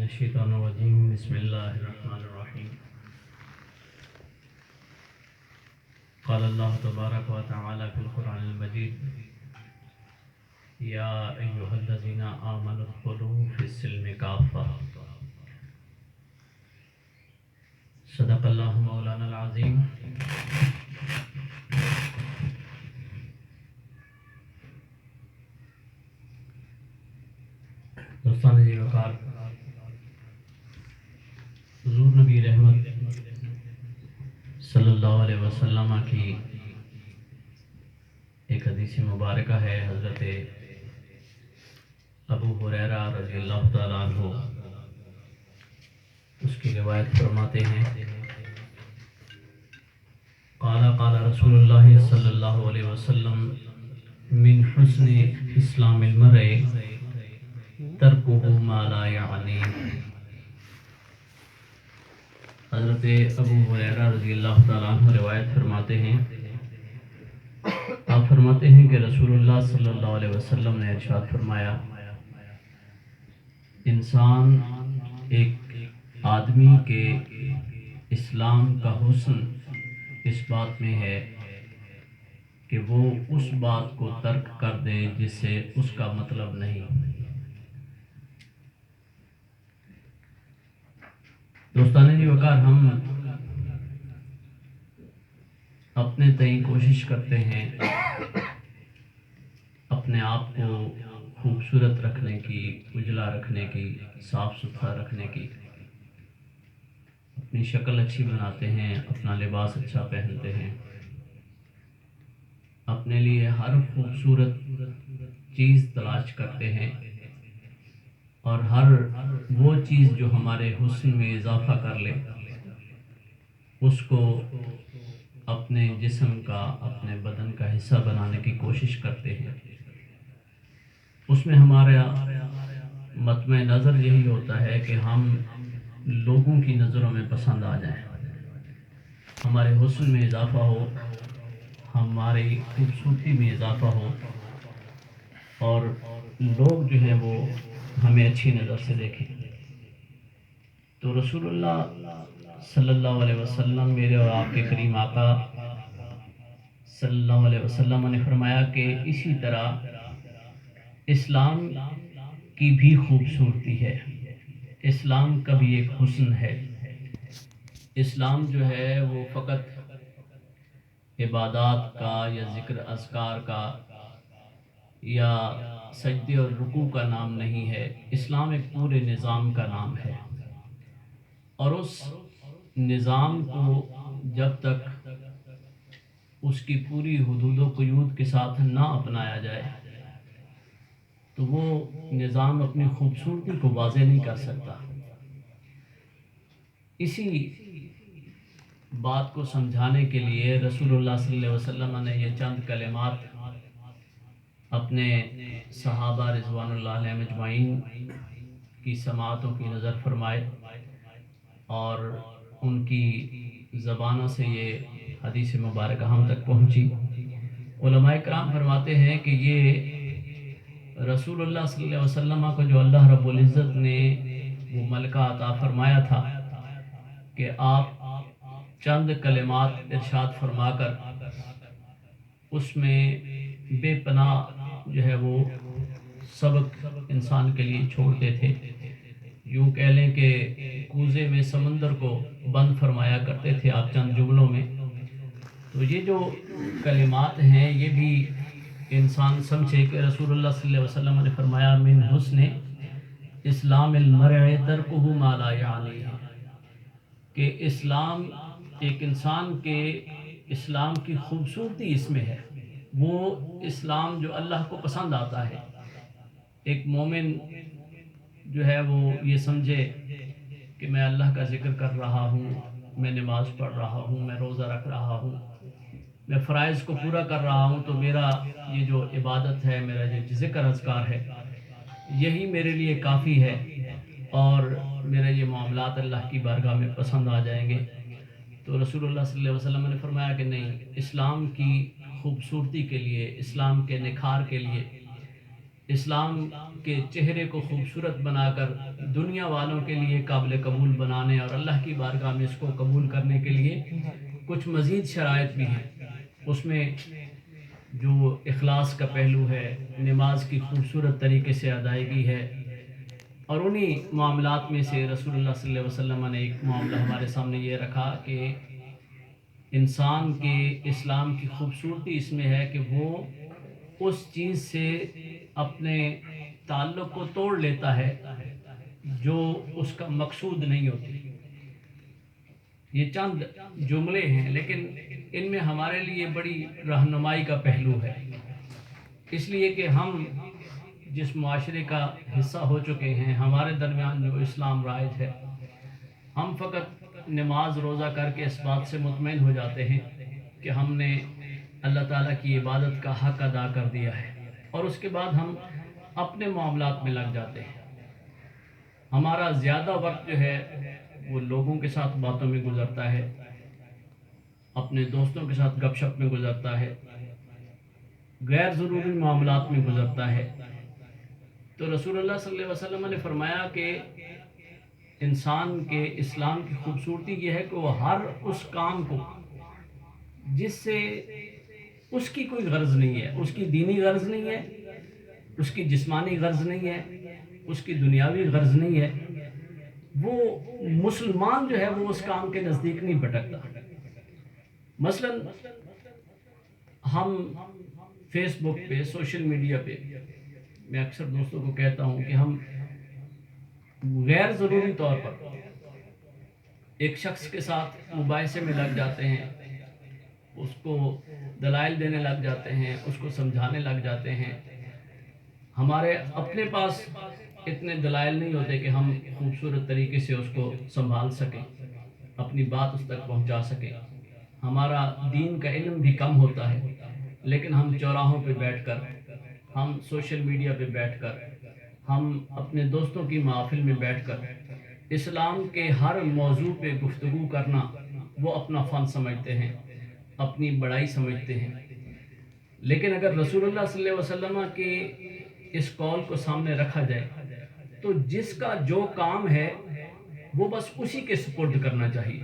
الشیطان الرجیم بسم اللہ الرحمن الرحیم قال اللہ تبارک و تعالی فی القرآن المجید یا ایہا الذین آمنوا ادخلوا فی السلم کافہ صدق اللہ مولانا العظیم۔ دوستان جی وقار، حضور نبی رحمت صلی اللہ علیہ وسلم کی ایک حدیث مبارکہ ہے۔ حضرت ابو ہریرہ رضی اللہ تعالیٰ عنہ اس کی روایت فرماتے ہیں، قال قال رسول اللہ صلی اللہ علیہ وسلم من حسن اسلام المرء ترکہ ما لا یعنی۔ حضرت ابو ہریرہ رضی اللہ تعالیٰ عنہ روایت فرماتے ہیں، آپ فرماتے ہیں کہ رسول اللہ صلی اللہ علیہ وسلم نے ارشاد فرمایا، انسان ایک آدمی کے اسلام کا حسن اس بات میں ہے کہ وہ اس بات کو ترک کر دے جس سے اس کا مطلب نہیں۔ دوستان جی وقار، ہم اپنے تئیں کوشش کرتے ہیں اپنے آپ کو خوبصورت رکھنے کی، اجلا رکھنے کی، صاف ستھرا رکھنے کی، اپنی شکل اچھی بناتے ہیں، اپنا لباس اچھا پہنتے ہیں، اپنے لیے ہر خوبصورت چیز تلاش کرتے ہیں، اور ہر وہ چیز جو ہمارے حسن میں اضافہ کر لے اس کو اپنے جسم کا، اپنے بدن کا حصہ بنانے کی کوشش کرتے ہیں۔ اس میں ہمارا مطمع نظر یہی ہوتا ہے کہ ہم لوگوں کی نظروں میں پسند آ جائیں، ہمارے حسن میں اضافہ ہو، ہماری خوبصورتی میں اضافہ ہو، اور لوگ جو ہیں وہ ہمیں اچھی نظر سے دیکھیں۔ تو رسول اللہ صلی اللہ علیہ وسلم، میرے اور آپ کے کریم آقا صلی اللہ علیہ وسلم نے فرمایا کہ اسی طرح اسلام کی بھی خوبصورتی ہے، اسلام کا بھی ایک حسن ہے۔ اسلام جو ہے وہ فقط عبادات کا یا ذکر اذکار کا یا سجدے اور رکوع کا نام نہیں ہے، اسلام ایک پورے نظام کا نام ہے، اور اس نظام کو جب تک اس کی پوری حدود و قیود کے ساتھ نہ اپنایا جائے تو وہ نظام اپنی خوبصورتی کو واضح نہیں کر سکتا۔ اسی بات کو سمجھانے کے لیے رسول اللہ صلی اللہ علیہ وسلم نے یہ چند کلمات اپنے صحابہ رضوان اللہ علیہم اجمعین کی سماعتوں کی نظر فرمائے، اور ان کی زبانوں سے یہ حدیث مبارکہ ہم تک پہنچی۔ علماء کرام فرماتے ہیں کہ یہ رسول اللہ صلی اللہ علیہ وسلم کو جو اللہ رب العزت نے وہ ملکہ عطا فرمایا تھا کہ آپ چند کلمات ارشاد فرما کر اس میں بے پناہ جو ہے وہ سبق انسان کے لیے چھوڑتے تھے، یوں کہہ لیں کہ کوزے میں سمندر کو بند فرمایا کرتے تھے آپ چند جملوں میں۔ تو یہ جو کلمات ہیں یہ بھی انسان سمجھے کہ رسول اللہ صلی اللہ علیہ وسلم نے فرمایا من حسن اسلام المرء ترکہ ما لا یعنی، کہ اسلام ایک انسان کے اسلام کی خوبصورتی اس میں ہے، وہ اسلام جو اللہ کو پسند آتا ہے۔ ایک مومن جو ہے وہ یہ سمجھے کہ میں اللہ کا ذکر کر رہا ہوں، میں نماز پڑھ رہا ہوں، میں روزہ رکھ رہا ہوں، میں فرائض کو پورا کر رہا ہوں، تو میرا یہ جو عبادت ہے، میرا یہ ذکر اذکار ہے، یہی میرے لیے کافی ہے، اور میرے یہ معاملات اللہ کی بارگاہ میں پسند آ جائیں گے۔ تو رسول اللہ صلی اللہ علیہ وسلم نے فرمایا کہ نہیں، اسلام کی خوبصورتی کے لیے، اسلام کے نکھار کے لیے اسلام کے چہرے کو خوبصورت بنا کر دنیا والوں کے لیے قابل قبول بنانے اور اللہ کی بارگاہ میں اس کو قبول کرنے کے لیے کچھ مزید شرائط بھی ہیں۔ اس میں جو اخلاص کا پہلو ہے، نماز کی خوبصورت طریقے سے ادائیگی ہے، اور انہی معاملات میں سے رسول اللہ صلی اللہ علیہ وسلم نے ایک معاملہ ہمارے سامنے یہ رکھا کہ انسان کے اسلام کی خوبصورتی اس میں ہے کہ وہ اس چیز سے اپنے تعلق کو توڑ لیتا ہے جو اس کا مقصود نہیں ہوتی۔ یہ چند جملے ہیں لیکن ان میں ہمارے لیے بڑی رہنمائی کا پہلو ہے، اس لیے کہ ہم جس معاشرے کا حصہ ہو چکے ہیں، ہمارے درمیان جو اسلام رائج ہے، ہم فقط نماز روزہ کر کے اس بات سے مطمئن ہو جاتے ہیں کہ ہم نے اللہ تعالیٰ کی عبادت کا حق ادا کر دیا ہے، اور اس کے بعد ہم اپنے معاملات میں لگ جاتے ہیں۔ ہمارا زیادہ وقت جو ہے وہ لوگوں کے ساتھ باتوں میں گزرتا ہے، اپنے دوستوں کے ساتھ گپ شپ میں گزرتا ہے، غیر ضروری معاملات میں گزرتا ہے۔ تو رسول اللہ صلی اللہ علیہ وسلم نے فرمایا کہ انسان کے اسلام کی خوبصورتی یہ ہے کہ وہ ہر اس کام کو جس سے اس کی کوئی غرض نہیں ہے، اس کی دینی غرض نہیں ہے، اس کی جسمانی غرض نہیں ہے، اس کی دنیاوی غرض نہیں ہے، وہ مسلمان جو ہے وہ اس کام کے نزدیک نہیں بھٹکتا۔ مثلا ہم فیس بک پہ، سوشل میڈیا پہ، میں اکثر دوستوں کو کہتا ہوں کہ ہم غیر ضروری طور پر ایک شخص کے ساتھ مباحثے میں لگ جاتے ہیں، اس کو دلائل دینے لگ جاتے ہیں، اس کو سمجھانے لگ جاتے ہیں۔ ہمارے اپنے پاس اتنے دلائل نہیں ہوتے کہ ہم خوبصورت طریقے سے اس کو سنبھال سکیں، اپنی بات اس تک پہنچا سکیں۔ ہمارا دین کا علم بھی کم ہوتا ہے، لیکن ہم چوراہوں پہ بیٹھ کر، ہم سوشل میڈیا پہ بیٹھ کر، ہم اپنے دوستوں کی محافل میں بیٹھ کر اسلام کے ہر موضوع پہ گفتگو کرنا وہ اپنا فن سمجھتے ہیں، اپنی بڑائی سمجھتے ہیں۔ لیکن اگر رسول اللہ صلی اللہ علیہ وسلم کے اس قول کو سامنے رکھا جائے تو جس کا جو کام ہے وہ بس اسی کے سپرد کرنا چاہیے۔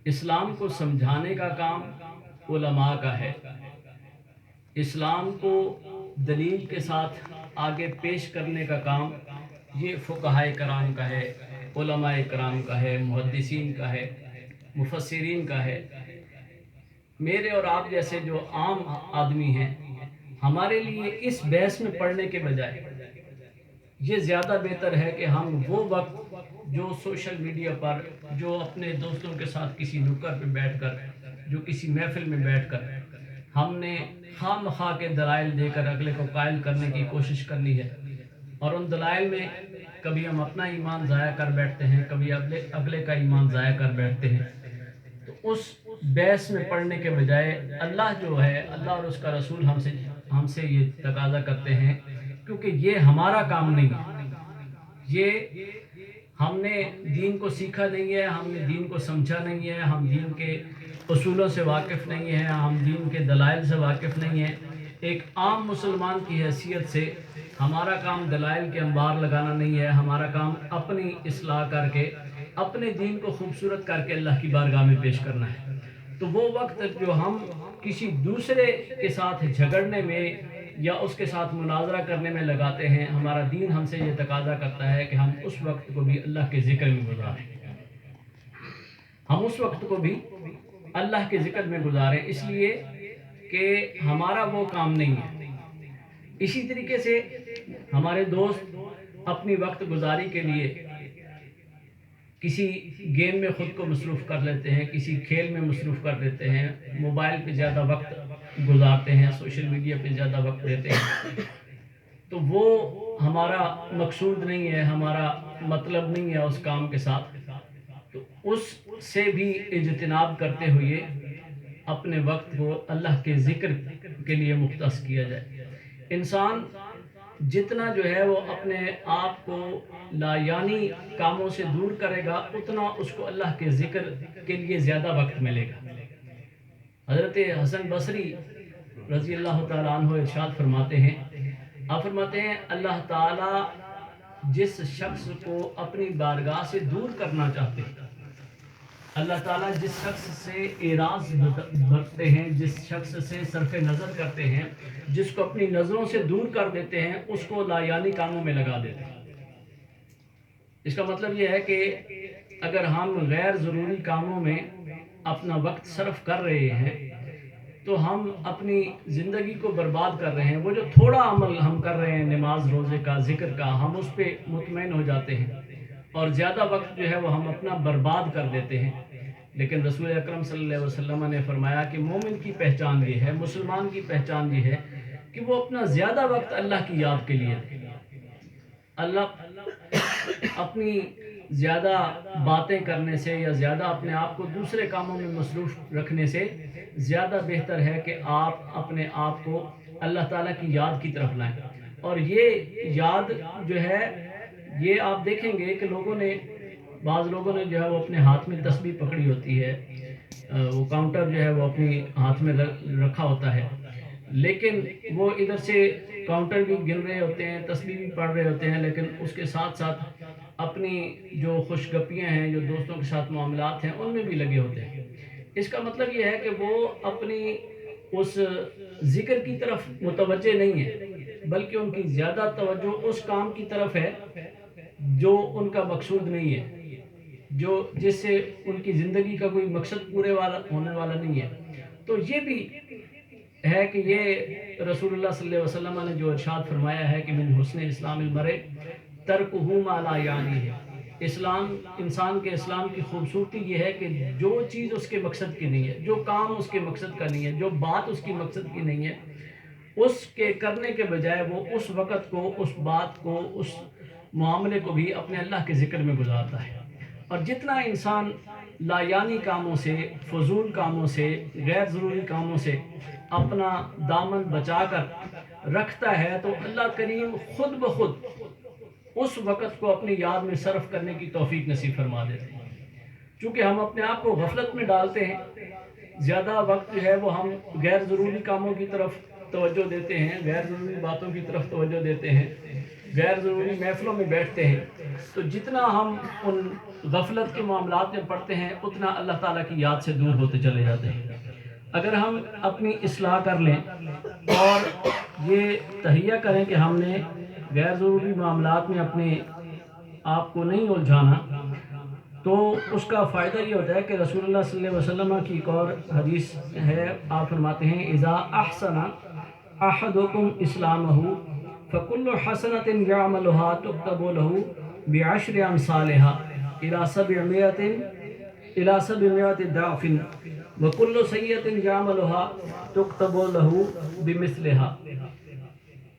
اسلام کو سمجھانے کا کام علماء کا ہے، اسلام کو دلیل کے ساتھ آگے پیش کرنے کا کام یہ فقہاء کرام کا ہے، علماء کرام کا ہے، محدثین کا ہے، مفسرین کا ہے۔ میرے اور آپ جیسے جو عام آدمی ہیں، ہمارے لیے اس بحث میں پڑھنے کے بجائے یہ زیادہ بہتر ہے کہ ہم وہ وقت جو سوشل میڈیا پر، جو اپنے دوستوں کے ساتھ کسی نکڑ پہ بیٹھ کر، جو کسی محفل میں بیٹھ کر ہم نے خواہ مخواہ کے دلائل دے کر اگلے کو قائل کرنے کی کوشش کرنی ہے، اور ان دلائل میں کبھی ہم اپنا ایمان ضائع کر بیٹھتے ہیں، کبھی اگلے کا ایمان ضائع کر بیٹھتے ہیں۔ تو اس بحث میں پڑھنے کے بجائے اللہ جو ہے، اللہ اور اس کا رسول ہم سے یہ تقاضا کرتے ہیں، کیونکہ یہ ہمارا کام نہیں ہے، یہ ہم نے دین کو سیکھا نہیں ہے، ہم نے دین کو سمجھا نہیں ہے، ہم دین کے اصولوں سے واقف نہیں ہیں، ہم دین کے دلائل سے واقف نہیں ہیں۔ ایک عام مسلمان کی حیثیت سے ہمارا کام دلائل کے انبار لگانا نہیں ہے، ہمارا کام اپنی اصلاح کر کے، اپنے دین کو خوبصورت کر کے اللہ کی بارگاہ میں پیش کرنا ہے۔ تو وہ وقت جو ہم کسی دوسرے کے ساتھ جھگڑنے میں یا اس کے ساتھ مناظرہ کرنے میں لگاتے ہیں، ہمارا دین ہم سے یہ تقاضا کرتا ہے کہ ہم اس وقت کو بھی اللہ کے ذکر میں گزاریں، ہم اس وقت کو بھی اللہ کے ذکر میں گزاریں، اس لیے کہ ہمارا وہ کام نہیں ہے۔ اسی طریقے سے ہمارے دوست اپنی وقت گزاری کے لیے کسی گیم میں خود کو مصروف کر لیتے ہیں، کسی کھیل میں مصروف کر دیتے ہیں، موبائل پہ زیادہ وقت گزارتے ہیں، سوشل میڈیا پہ زیادہ وقت دیتے ہیں، تو وہ ہمارا مقصود نہیں ہے، ہمارا مطلب نہیں ہے اس کام کے ساتھ۔ تو اس سے بھی اجتناب کرتے ہوئے اپنے وقت کو اللہ کے ذکر کے لیے مختص کیا جائے۔ انسان جتنا جو ہے وہ اپنے آپ کو لایانی کاموں سے دور کرے گا، اتنا اس کو اللہ کے ذکر کے لیے زیادہ وقت ملے گا۔ حضرت حسن بصری رضی اللہ تعالیٰ عنہ ارشاد فرماتے ہیں، آپ فرماتے ہیں اللہ تعالیٰ جس شخص کو اپنی بارگاہ سے دور کرنا چاہتے ہیں، اللہ تعالیٰ جس شخص سے اعراض برتتے ہیں، جس شخص سے صرف نظر کرتے ہیں، جس کو اپنی نظروں سے دور کر دیتے ہیں، اس کو لایانی کاموں میں لگا دیتے ہیں۔ اس کا مطلب یہ ہے کہ اگر ہم غیر ضروری کاموں میں اپنا وقت صرف کر رہے ہیں تو ہم اپنی زندگی کو برباد کر رہے ہیں۔ وہ جو تھوڑا عمل ہم کر رہے ہیں، نماز روزے کا، ذکر کا، ہم اس پہ مطمئن ہو جاتے ہیں اور زیادہ وقت جو ہے وہ ہم اپنا برباد کر دیتے ہیں۔ لیکن رسول اکرم صلی اللہ علیہ وسلم نے فرمایا کہ مومن کی پہچان یہ ہے، مسلمان کی پہچان یہ ہے کہ وہ اپنا زیادہ وقت اللہ کی یاد کے لیے دے۔ اللہ اپنی زیادہ باتیں کرنے سے یا زیادہ اپنے آپ کو دوسرے کاموں میں مصروف رکھنے سے زیادہ بہتر ہے کہ آپ اپنے آپ کو اللہ تعالیٰ کی یاد کی طرف لائیں۔ اور یہ یاد جو ہے، یہ آپ دیکھیں گے کہ بعض لوگوں نے جو ہے وہ اپنے ہاتھ میں تسبیح پکڑی ہوتی ہے، وہ کاؤنٹر جو ہے وہ اپنی ہاتھ میں رکھا ہوتا ہے، لیکن وہ ادھر سے کاؤنٹر بھی گن رہے ہوتے ہیں، تسبیح بھی پڑھ رہے ہوتے ہیں، لیکن اس کے ساتھ ساتھ اپنی جو خوش گپیاں ہیں، جو دوستوں کے ساتھ معاملات ہیں، ان میں بھی لگے ہوتے ہیں۔ اس کا مطلب یہ ہے کہ وہ اپنی اس ذکر کی طرف متوجہ نہیں ہے، بلکہ ان کی زیادہ توجہ اس کام کی طرف ہے جو ان کا مقصود نہیں ہے، جس سے ان کی زندگی کا کوئی مقصد پورے ہونے والا نہیں ہے۔ تو یہ بھی ہے کہ یہ رسول اللہ صلی اللہ علیہ وسلم نے جو ارشاد فرمایا ہے کہ من حسن اسلام المرء ترکہ ما لا یعنی ہے، انسان کے اسلام کی خوبصورتی یہ ہے کہ جو چیز اس کے مقصد کی نہیں ہے، جو کام اس کے مقصد کا نہیں ہے، جو بات اس کی مقصد کی نہیں ہے، اس کے کرنے کے بجائے وہ اس وقت کو، اس بات کو، اس معاملے کو بھی اپنے اللہ کے ذکر میں گزارتا ہے۔ اور جتنا انسان لایانی کاموں سے، فضول کاموں سے، غیر ضروری کاموں سے اپنا دامن بچا کر رکھتا ہے تو اللہ کریم خود بخود اس وقت کو اپنی یاد میں صرف کرنے کی توفیق نصیب فرما دیتے ہیں۔ چونکہ ہم اپنے آپ کو غفلت میں ڈالتے ہیں، زیادہ وقت جو ہے وہ ہم غیر ضروری کاموں کی طرف توجہ دیتے ہیں، غیر ضروری باتوں کی طرف توجہ دیتے ہیں، غیر ضروری محفلوں میں بیٹھتے ہیں، تو جتنا ہم ان غفلت کے معاملات میں پڑتے ہیں اتنا اللہ تعالیٰ کی یاد سے دور ہوتے چلے جاتے ہیں۔ اگر ہم اپنی اصلاح کر لیں اور یہ تہیہ کریں کہ ہم نے غیر ضروری معاملات میں اپنے آپ کو نہیں الجھانا، تو اس کا فائدہ یہ ہوتا ہے کہ رسول اللہ صلی اللہ علیہ وسلم کی ایک اور حدیث ہے، آپ فرماتے ہیں اذا احسن احدکم اسلامہ فکل حسنۃ یعملها تکتب له بعشر امثالها الى 700 ضعف وکل سیئۃ یعملها تکتب له بمثلها۔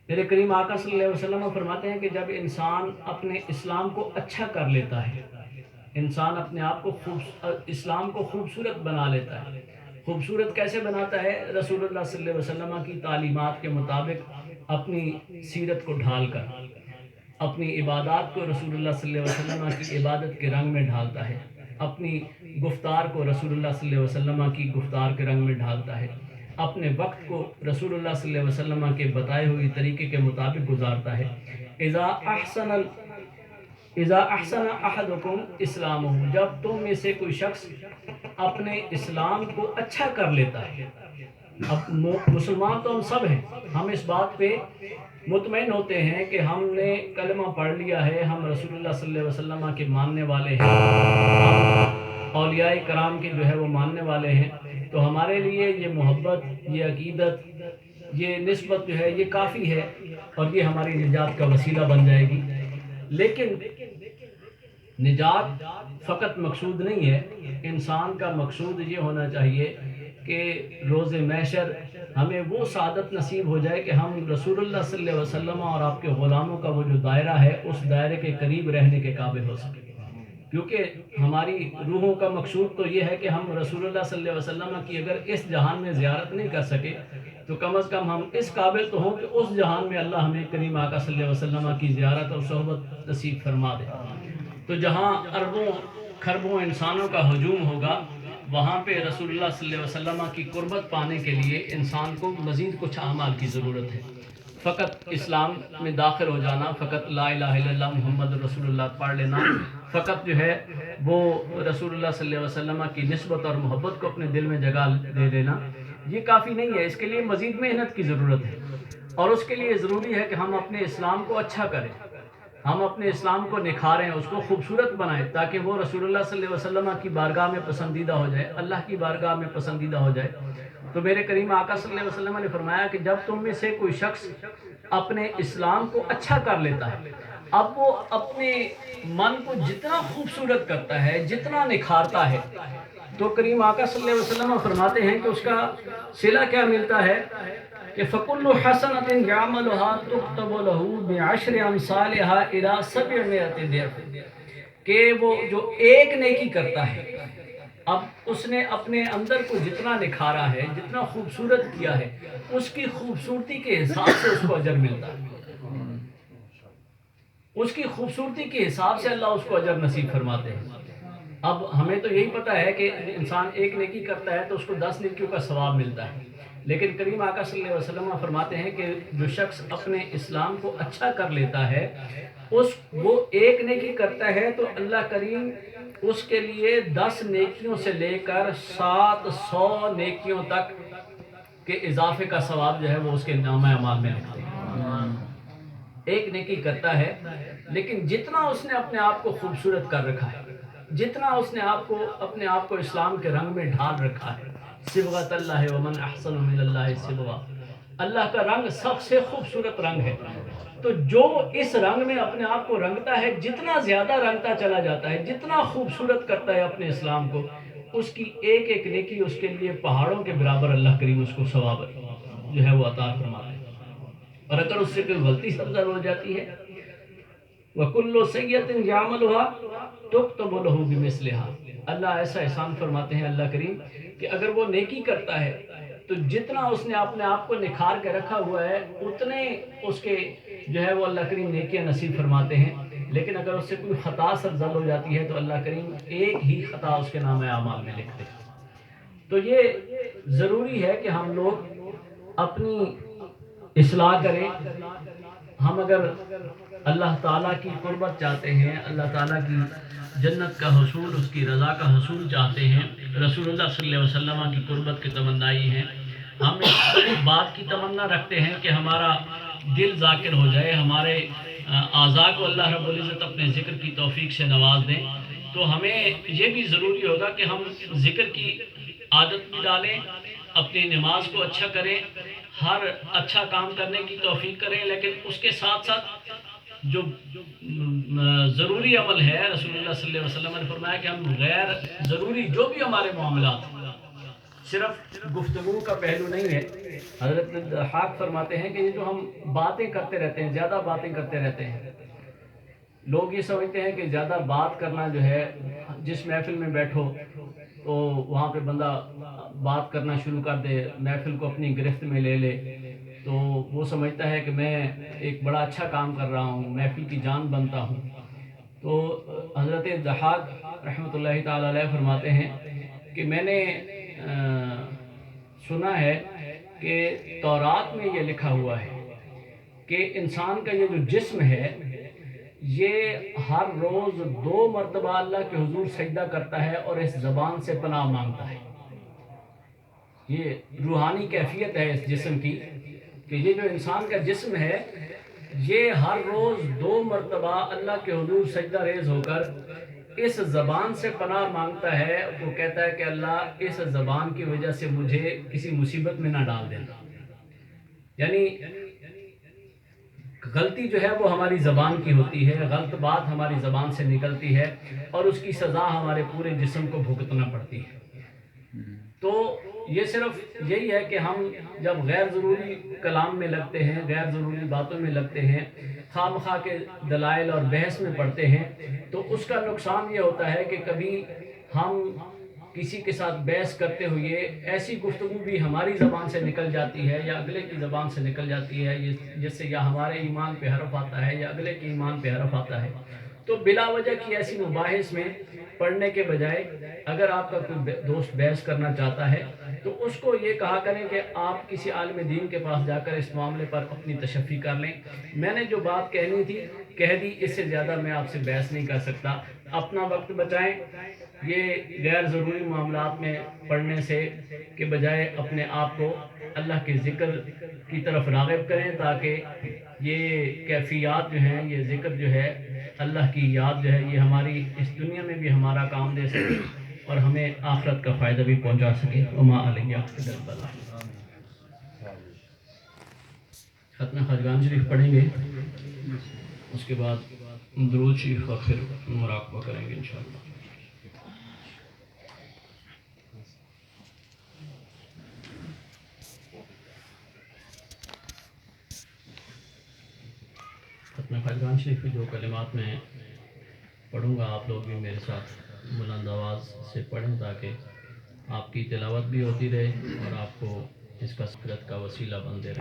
میرے کریم آقا صلی اللہ علیہ وسلم فرماتے ہیں کہ جب انسان اپنے اسلام کو اچھا کر لیتا ہے، انسان اپنے آپ کو اسلام کو خوبصورت بنا لیتا ہے۔ خوبصورت کیسے بناتا ہے؟ رسول اللہ صلی اللہ علیہ وسلم کی تعلیمات کے مطابق اپنی سیرت کو ڈھال کر، اپنی عبادات کو رسول اللہ صلی اللہ علیہ وسلم کی عبادت کے رنگ میں ڈھالتا ہے، اپنی گفتار کو رسول اللہ صلی اللہ علیہ وسلم کی گفتار کے رنگ میں ڈھالتا ہے، اپنے وقت کو رسول اللہ صلی اللہ علیہ وسلم کے بتائے ہوئے طریقے کے مطابق گزارتا ہے۔ اذا احسن احدکم اسلامہ، جب تم میں سے کوئی شخص اپنے اسلام کو اچھا کر لیتا ہے۔ اب مسلمان تو ہم سب ہیں، ہم اس بات پہ مطمئن ہوتے ہیں کہ ہم نے کلمہ پڑھ لیا ہے، ہم رسول اللہ صلی اللہ علیہ وسلم کے ماننے والے ہیں، ہم اولیاء کرام کے جو ہے وہ ماننے والے ہیں، تو ہمارے لیے یہ محبت، یہ عقیدت، یہ نسبت جو ہے یہ کافی ہے اور یہ ہماری نجات کا وسیلہ بن جائے گی۔ لیکن نجات فقط مقصود نہیں ہے، انسان کا مقصود یہ ہونا چاہیے کہ روز محشر ہمیں وہ سعادت نصیب ہو جائے کہ ہم رسول اللہ صلی اللہ علیہ وسلم اور آپ کے غلاموں کا وہ جو دائرہ ہے اس دائرے کے قریب رہنے کے قابل ہو سکے۔ کیونکہ ہماری روحوں کا مقصود تو یہ ہے کہ ہم رسول اللہ صلی اللہ علیہ وسلم کی اگر اس جہان میں زیارت نہیں کر سکے تو کم از کم ہم اس قابل تو ہوں کہ اس جہان میں اللہ ہمیں کریم آقا صلی اللہ علیہ وسلم کی زیارت اور صحبت نصیب فرما دے۔ تو جہاں اربوں کھربوں انسانوں کا ہجوم ہوگا، وہاں پہ رسول اللہ صلی اللہ علیہ وسلم کی قربت پانے کے لیے انسان کو مزید کچھ اعمال کی ضرورت ہے۔ فقط اسلام میں داخل ہو جانا، فقط لا الہ الا اللہ محمد رسول اللہ پڑھ لینا، فقط جو ہے وہ رسول اللہ صلی اللہ علیہ وسلم کی نسبت اور محبت کو اپنے دل میں جگہ دے دینا، یہ کافی نہیں ہے. اس کے لیے مزید محنت کی ضرورت ہے، اور اس کے لیے ضروری ہے کہ ہم اپنے اسلام کو اچھا کریں، ہم اپنے اسلام کو نکھاریں، اس کو خوبصورت بنائیں، تاکہ وہ رسول اللہ صلی اللہ علیہ وسلم کی بارگاہ میں پسندیدہ ہو جائے، اللہ کی بارگاہ میں پسندیدہ ہو جائے. تو میرے کریم آقا صلی اللہ علیہ وسلم نے فرمایا کہ جب تم میں سے کوئی شخص اپنے اسلام کو اچھا کر لیتا ہے، اب وہ اپنے من کو جتنا خوبصورت کرتا ہے، جتنا نکھارتا ہے، تو کریم آقا صلی اللہ علیہ وسلم فرماتے ہیں کہ اس کا صلہ کیا ملتا ہے کہ فَكُلُّ حَسَنَةٍ يَعْمَلُهَا تُكْتَبُ لَهُ بِعَشْرِ أَمْثَالِهَا إِلَى 700 ضِعْفٍ، کہ وہ جو ایک نیکی کرتا ہے، اب اس نے اپنے اندر کو جتنا نکھارا ہے، جتنا خوبصورت کیا ہے، اس کی خوبصورتی کے حساب سے اس کو اجر ملتا ہے، اس کی خوبصورتی کے حساب سے اللہ اس کو اجر نصیب فرماتے ہیں. اب ہمیں تو یہی پتہ ہے کہ انسان ایک نیکی کرتا ہے تو اس کو 10 نیکیوں کا ثواب ملتا ہے، لیکن کریم آقا صلی اللہ علیہ وسلم فرماتے ہیں کہ جو شخص اپنے اسلام کو اچھا کر لیتا ہے، وہ ایک نیکی کرتا ہے تو اللہ کریم اس کے لیے 10 نیکیوں سے لے کر 700 نیکیوں تک کے اضافے کا ثواب جو ہے وہ اس کے نامہ اعمال میں لکھتے ہیں. ایک نیکی کرتا ہے، لیکن جتنا اس نے اپنے آپ کو خوبصورت کر رکھا ہے، جتنا اس نے اپنے آپ کو اسلام کے رنگ میں ڈھال رکھا ہے، صبغۃ اللہ ومن احسن من اللہ صبغہ، اللہ کا رنگ سب سے خوبصورت رنگ ہے. تو جو اس رنگ میں اپنے آپ کو رنگتا ہے، جتنا زیادہ رنگتا چلا جاتا ہے، جتنا خوبصورت کرتا ہے اپنے اسلام کو، اس کی ایک ایک نیکی اس کے لیے پہاڑوں کے برابر اللہ کریم اس کو ثواب جو ہے وہ عطا فرماتے ہیں. اور اگر اس سے کوئی غلطی سرزد ہو جاتی ہے، وَكُلُّ سَيِّئَةٍ يَعْمَلُهَا تُكْتَبُ لَهُ بِمِثْلِهَا، اللہ ایسا احسان فرماتے ہیں اللہ کریم کہ اگر وہ نیکی کرتا ہے تو جتنا اس نے اپنے آپ کو نکھار کے رکھا ہوا ہے، اتنے اس کے جو ہے وہ اللہ کریم نیکیاں نصیب فرماتے ہیں. لیکن اگر اس سے کوئی خطا سرزد ہو جاتی ہے تو اللہ کریم ایک ہی خطا اس کے نامہ اعمال میں لکھتے ہیں. تو یہ ضروری ہے کہ ہم لوگ اپنی اصلاح کریں. ہم اگر اللہ تعالیٰ کی قربت چاہتے ہیں، اللہ تعالیٰ کی جنت کا حصول، اس کی رضا کا حصول چاہتے ہیں، رسول اللہ صلی اللہ علیہ وسلم کی قربت کی تمنائی ہیں، ہم اس بات کی تمنا رکھتے ہیں کہ ہمارا دل ذاکر ہو جائے، ہمارے اعضاء کو اللہ رب العزت اپنے ذکر کی توفیق سے نواز دیں، تو ہمیں یہ بھی ضروری ہوگا کہ ہم ذکر کی عادت بھی ڈالیں، اپنی نماز کو اچھا کریں، ہر اچھا کام کرنے کی توفیق کریں، لیکن اس کے ساتھ ساتھ جو ضروری عمل ہے، رسول اللہ صلی اللہ علیہ وسلم نے فرمایا کہ ہم غیر ضروری جو بھی ہمارے معاملات ہیں، صرف گفتگو کا پہلو نہیں ہے. حضرت حاق فرماتے ہیں کہ یہ جو ہم باتیں کرتے رہتے ہیں، زیادہ باتیں کرتے رہتے ہیں، لوگ یہ سمجھتے ہیں کہ زیادہ بات کرنا جو ہے، جس محفل میں بیٹھو تو وہاں پہ بندہ بات کرنا شروع کر دے، محفل کو اپنی گرفت میں لے لے، تو وہ سمجھتا ہے کہ میں ایک بڑا اچھا کام کر رہا ہوں، محفل کی جان بنتا ہوں. تو حضرت ضحاک رحمۃ اللہ تعالی علیہ فرماتے ہیں کہ میں نے سنا ہے کہ تورات میں یہ لکھا ہوا ہے کہ انسان کا یہ جو جسم ہے، یہ ہر روز 2 مرتبہ اللہ کے حضور سجدہ کرتا ہے اور اس زبان سے پناہ مانگتا ہے. یہ روحانی کیفیت ہے اس جسم کی کہ یہ جو انسان کا جسم ہے، یہ ہر روز 2 مرتبہ اللہ کے حضور سجدہ ریز ہو کر اس زبان سے پناہ مانگتا ہے. وہ کہتا ہے کہ اللہ اس زبان کی وجہ سے مجھے کسی مصیبت میں نہ ڈال دینا. یعنی غلطی جو ہے وہ ہماری زبان کی ہوتی ہے، غلط بات ہماری زبان سے نکلتی ہے اور اس کی سزا ہمارے پورے جسم کو بھگتنا پڑتی ہے. تو یہ صرف یہی ہے کہ ہم جب غیر ضروری کلام میں لگتے ہیں، غیر ضروری باتوں میں لگتے ہیں، خواہ مخواہ کے دلائل اور بحث میں پڑھتے ہیں، تو اس کا نقصان یہ ہوتا ہے کہ کبھی ہم کسی کے ساتھ بحث کرتے ہوئے ایسی گفتگو بھی ہماری زبان سے نکل جاتی ہے یا اگلے کی زبان سے نکل جاتی ہے، جس سے یا ہمارے ایمان پہ حرف آتا ہے یا اگلے کے ایمان پہ حرف آتا ہے. تو بلا وجہ کی ایسی مباحث میں پڑھنے کے بجائے اگر آپ کا کوئی دوست بحث کرنا چاہتا ہے تو اس کو یہ کہا کریں کہ آپ کسی عالم دین کے پاس جا کر اس معاملے پر اپنی تشفی کر لیں. میں نے جو بات کہنی تھی کہہ دی، اس سے زیادہ میں آپ سے بحث نہیں کر سکتا. اپنا وقت بچائیں، یہ غیر ضروری معاملات میں پڑھنے سے کے بجائے اپنے آپ کو اللہ کے ذکر کی طرف راغب کریں، تاکہ یہ کیفیات جو ہیں، یہ ذکر جو ہے، اللہ کی یاد جو ہے، یہ ہماری اس دنیا میں بھی ہمارا کام دے سکے اور ہمیں آخرت کا فائدہ بھی پہنچا سکے. وما علیہ الا البلاغ. ختم خواجگان شریف پڑھیں گے، اس کے بعد درود شریف اور پھر مراقبہ کریں گے انشاءاللہ. ختم خواجگان شریف کی جو کلمات میں پڑھوں گا، آپ لوگ بھی میرے ساتھ بلند آواز سے پڑھیں تاکہ آپ کی تلاوت بھی ہوتی رہے اور آپ کو اس کا سکرت کا وسیلہ بنتے رہے.